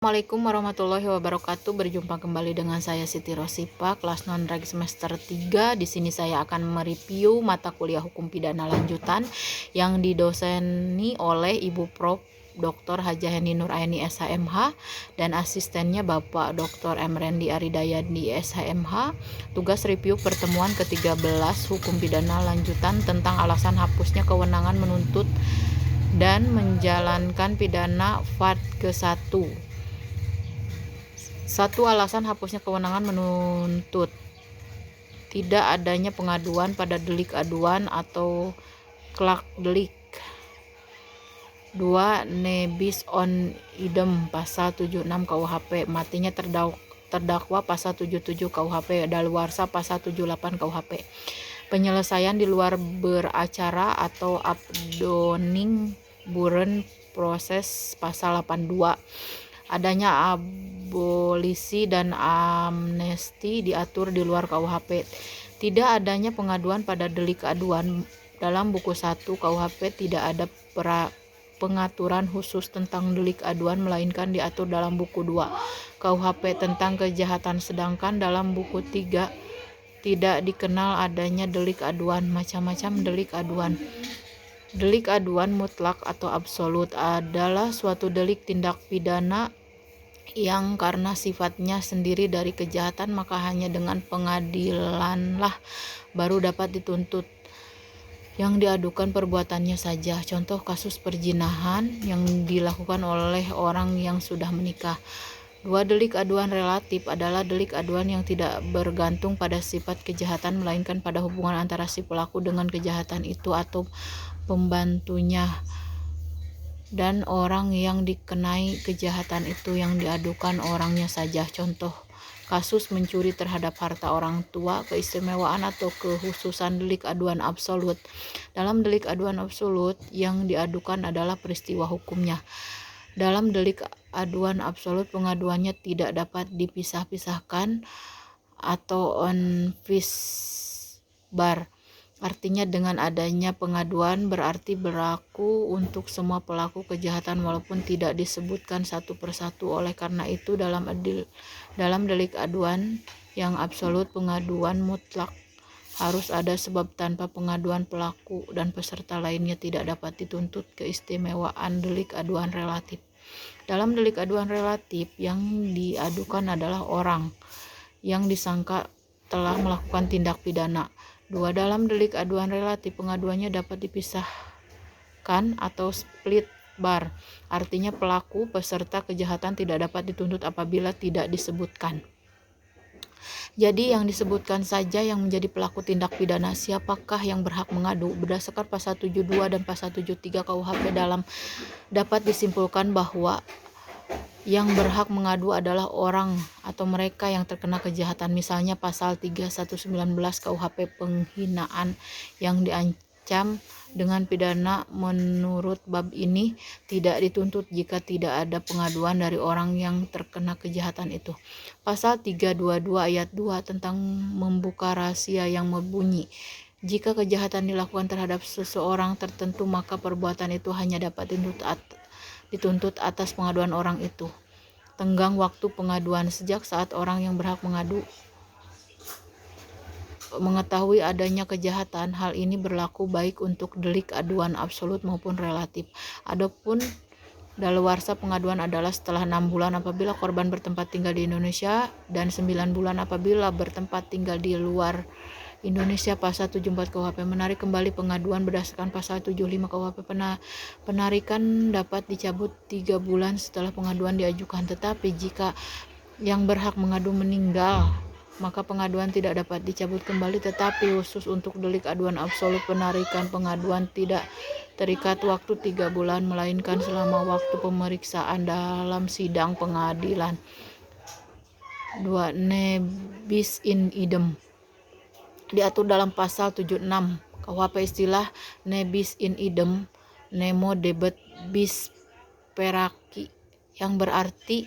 Assalamualaikum warahmatullahi wabarakatuh. Berjumpa kembali dengan saya Siti Rosipa, kelas non-reg semester 3. Di sini saya akan mereview mata kuliah Hukum Pidana Lanjutan yang didoseni oleh Ibu Prof. Dr. Hajah Heni Nuraini SHMH dan asistennya Bapak Dr. M. Rendi Aridayadi SHMH. Tugas review pertemuan ke-13 Hukum Pidana Lanjutan tentang alasan hapusnya kewenangan menuntut dan menjalankan pidana FAD ke-1. Satu, alasan hapusnya kewenangan menuntut. Tidak adanya pengaduan pada delik aduan atau kelak delik. 2. Ne bis on idem pasal 76 KUHP. Matinya terdakwa pasal 77 KUHP. Daluarsa pasal 78 KUHP. Penyelesaian di luar beracara atau abdoning buren proses pasal 82. Adanya abolisi dan amnesti diatur di luar KUHP. Tidak adanya pengaduan pada delik aduan. Dalam buku 1 KUHP tidak ada pengaturan khusus tentang delik aduan, melainkan diatur dalam buku 2 KUHP tentang kejahatan, sedangkan dalam buku 3 tidak dikenal adanya delik aduan. Macam-macam delik aduan. Delik aduan mutlak atau absolut adalah suatu delik tindak pidana yang karena sifatnya sendiri dari kejahatan, maka hanya dengan pengadilanlah baru dapat dituntut yang diadukan perbuatannya saja. Contoh kasus perzinahan yang dilakukan oleh orang yang sudah menikah. 2. Delik aduan relatif adalah delik aduan yang tidak bergantung pada sifat kejahatan, melainkan pada hubungan antara si pelaku dengan kejahatan itu atau pembantunya dan orang yang dikenai kejahatan itu, yang diadukan orangnya saja. Contoh kasus mencuri terhadap harta orang tua. Keistimewaan atau kekhususan delik aduan absolut. Dalam delik aduan absolut yang diadukan adalah peristiwa hukumnya. Dalam delik aduan absolut pengaduannya tidak dapat dipisah-pisahkan atau unfeasible. Artinya dengan adanya pengaduan berarti berlaku untuk semua pelaku kejahatan walaupun tidak disebutkan satu persatu. Oleh karena itu dalam delik aduan yang absolut pengaduan mutlak harus ada, sebab tanpa pengaduan pelaku dan peserta lainnya tidak dapat dituntut. Keistimewaan delik aduan relatif. Dalam delik aduan relatif yang diadukan adalah orang yang disangka telah melakukan tindak pidana. 2. Dalam delik aduan relatif pengaduannya dapat dipisahkan atau split bar. Artinya pelaku peserta kejahatan tidak dapat dituntut apabila tidak disebutkan. Jadi yang disebutkan saja yang menjadi pelaku tindak pidana. Siapakah yang berhak mengadu? Berdasarkan pasal 72 dan pasal 73 KUHP dapat disimpulkan bahwa yang berhak mengadu adalah orang atau mereka yang terkena kejahatan. Misalnya pasal 3119 KUHP penghinaan yang diancam dengan pidana menurut bab ini tidak dituntut jika tidak ada pengaduan dari orang yang terkena kejahatan itu. Pasal 322 ayat 2 tentang membuka rahasia yang berbunyi, jika kejahatan dilakukan terhadap seseorang tertentu maka perbuatan itu hanya dapat dituntut atas pengaduan orang itu. Tenggang waktu pengaduan. Sejak saat orang yang berhak mengadu mengetahui adanya kejahatan, hal ini berlaku baik untuk delik aduan absolut maupun relatif. Adapun daluarsa pengaduan adalah setelah 6 bulan apabila korban bertempat tinggal di Indonesia dan 9 bulan apabila bertempat tinggal di luar Indonesia. Pasal 74 KUHP menarik kembali pengaduan berdasarkan pasal 75 KUHP penarikan dapat dicabut 3 bulan setelah pengaduan diajukan. Tetapi jika yang berhak mengadu meninggal maka pengaduan tidak dapat dicabut kembali. Tetapi khusus untuk delik aduan absolut penarikan pengaduan tidak terikat waktu 3 bulan melainkan selama waktu pemeriksaan dalam sidang pengadilan. 2. Ne bis in idem diatur dalam pasal 76 KUHP. Istilah ne bis in idem nemo debet bis peraki yang berarti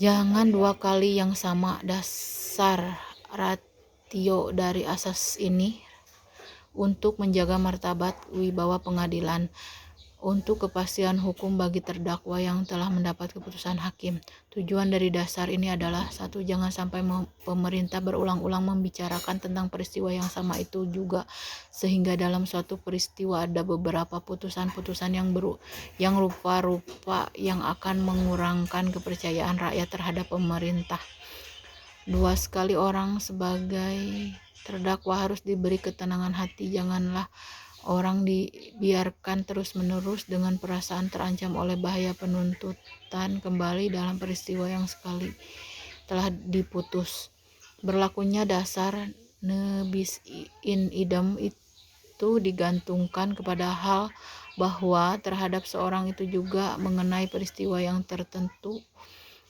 jangan 2 kali yang sama. Dasar ratio dari asas ini untuk menjaga martabat wibawa pengadilan. untuk kepastian hukum bagi terdakwa yang telah mendapat keputusan hakim. Tujuan dari dasar ini adalah: 1. Jangan sampai pemerintah berulang-ulang membicarakan tentang peristiwa yang sama itu juga, sehingga dalam suatu peristiwa ada beberapa putusan-putusan yang rupa-rupa yang akan mengurangkan kepercayaan rakyat terhadap pemerintah. 2. Sekali orang sebagai terdakwa harus diberi ketenangan hati. Janganlah orang dibiarkan terus-menerus dengan perasaan terancam oleh bahaya penuntutan kembali dalam peristiwa yang sekali telah diputus. Berlakunya dasar ne bis in idem itu digantungkan kepada hal bahwa terhadap seorang itu juga mengenai peristiwa yang tertentu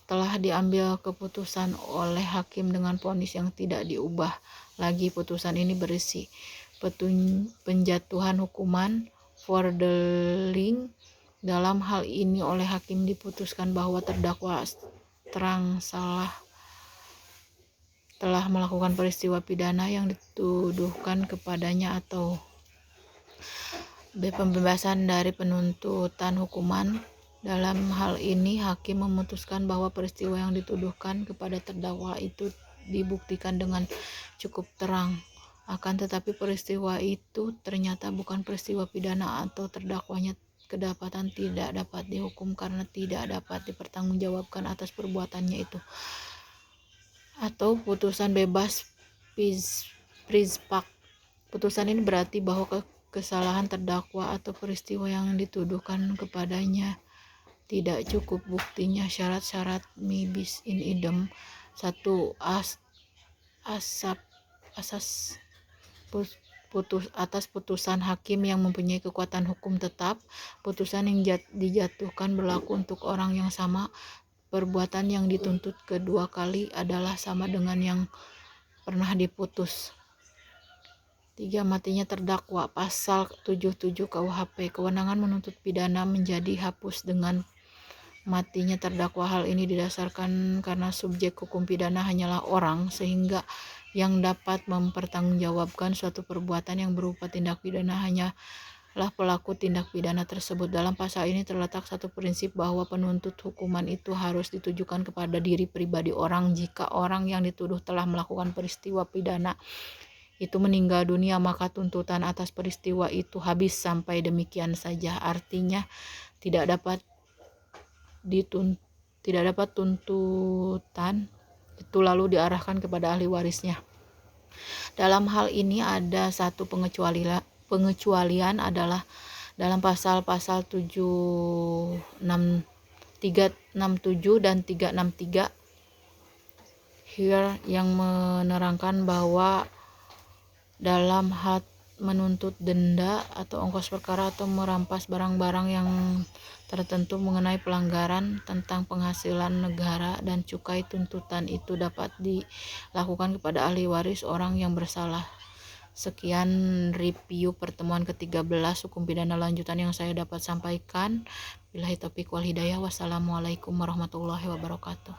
telah diambil keputusan oleh hakim dengan vonis yang tidak diubah lagi. Putusan ini berisi penjatuhan hukuman foredeling. Dalam hal ini oleh hakim diputuskan bahwa terdakwa terang salah telah melakukan peristiwa pidana yang dituduhkan kepadanya, atau B. Pembebasan dari penuntutan hukuman. Dalam hal ini hakim memutuskan bahwa peristiwa yang dituduhkan kepada terdakwa itu dibuktikan dengan cukup terang. Akan tetapi peristiwa itu ternyata bukan peristiwa pidana, atau terdakwanya kedapatan tidak dapat dihukum karena tidak dapat dipertanggungjawabkan atas perbuatannya itu. Atau putusan bebas Pritzpak. Putusan ini berarti bahwa kesalahan terdakwa atau peristiwa yang dituduhkan kepadanya tidak cukup buktinya. Syarat-syarat mi bis in idem. 1. Asas atas putusan hakim yang mempunyai kekuatan hukum tetap. Putusan yang dijatuhkan berlaku untuk orang yang sama. Perbuatan yang dituntut kedua kali adalah sama dengan yang pernah diputus. 3. Matinya terdakwa. Pasal 77 KUHP. Kewenangan menuntut pidana menjadi hapus dengan matinya terdakwa. Hal ini didasarkan karena subjek hukum pidana hanyalah orang, sehingga yang dapat mempertanggungjawabkan suatu perbuatan yang berupa tindak pidana hanyalah pelaku tindak pidana tersebut. Dalam pasal ini terletak satu prinsip bahwa penuntut hukuman itu harus ditujukan kepada diri pribadi orang. Jika orang yang dituduh telah melakukan peristiwa pidana itu meninggal dunia, maka tuntutan atas peristiwa itu habis sampai demikian saja. Artinya tidak dapat tuntutan itu lalu diarahkan kepada ahli warisnya. Dalam hal ini ada satu pengecualian adalah dalam pasal-pasal 367 dan 363 here yang menerangkan bahwa dalam hal menuntut denda atau ongkos perkara atau merampas barang-barang yang tertentu mengenai pelanggaran tentang penghasilan negara dan cukai, tuntutan itu dapat dilakukan kepada ahli waris orang yang bersalah. Sekian review pertemuan ke-13 hukum pidana lanjutan yang saya dapat sampaikan. Billahi taufiq wal hidayah. Wassalamualaikum warahmatullahi wabarakatuh.